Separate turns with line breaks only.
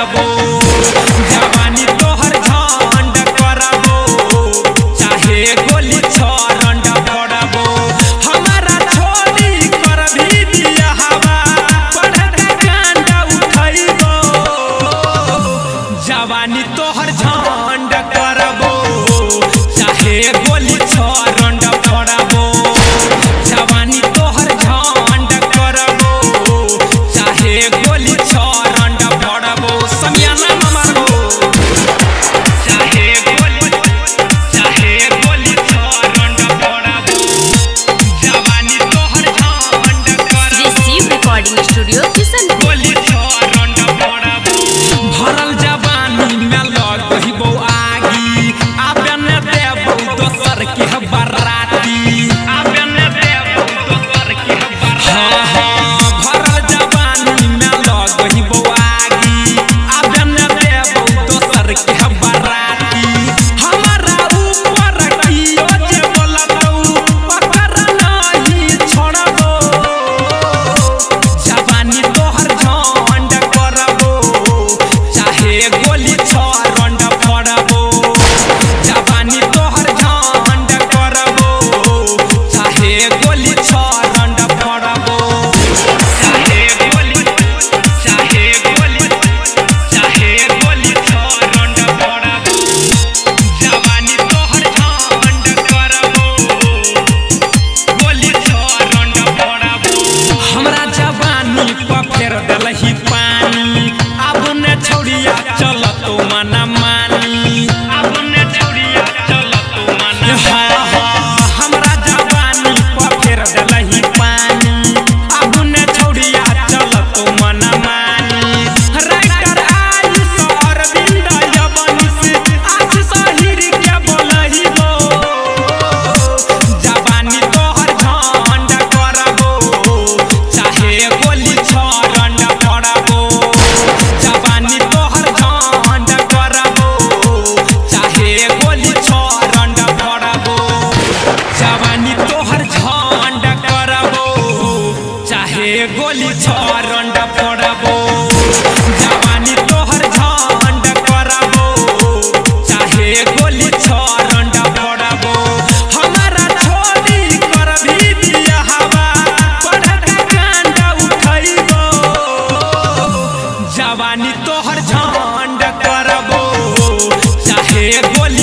करबो जवानी तोहर झंड करबो चाहे गोली छरंड पड़बो हमारा छोड़ी कर भी दिया हवा पढ़ के कांड उठैबो जवानी तोहर झंड करबो चाहे गोली छरंड पड़बो जवानी तोहर झंड करबो चाहे गोली छरंड पड़बो समियाना मारबो चाहे गोली छरंड पड़बो जवानी तोहर झंड करबो
रिसीव रिकॉर्डिंग स्टूडियो किशन
गोली छरंड पड़बो भरल जवानी में लगहिबो आगी आबे न देबो दोसर के बराती आबे न देबो दोसर के बराती भरल जवानी में लगहिबो आगी आबे न देबो दोसर के बराती हमारा ऊपर कियो जे बोलतौ ओकर नहीं छोड़बो जवानी तोहर झंड करबो चाहे गोली छरंड पड़बो जवानी तोहर झंड करबो चाहे गोली छरंड पड़बो चाहे गोली छरंड पड़बो जवानी तोहर झंड करबो गोली छरंड पड़बो हमरा जवानी पर फेर देलही पानी अब न छौड़िया चलतो मना मानी अब न छौड़िया चलतो मना हमरा जवानी पर फेर देलही पानी अब न छौड़िया चलतो मना मानी राइटर आयुष अरविंद यवनिस आशीष हिर के बोलहिबो जवानी तोहर झंड करबो चाहे गोली छरंड पड़बो जवानी तोहर झंड करबो चाहे गोली छरंड पड़बो जवानी तोहर झंड करबो चाहे गोली छरंड पड़बो जवानी तोहर झंड करबो चाहे गोली छरंड पड़बो हमारा छोड़ी कर भी दिया हवा पढ़ के कांड उठैबो जवानी तोहर झंड करबो चाहे गोली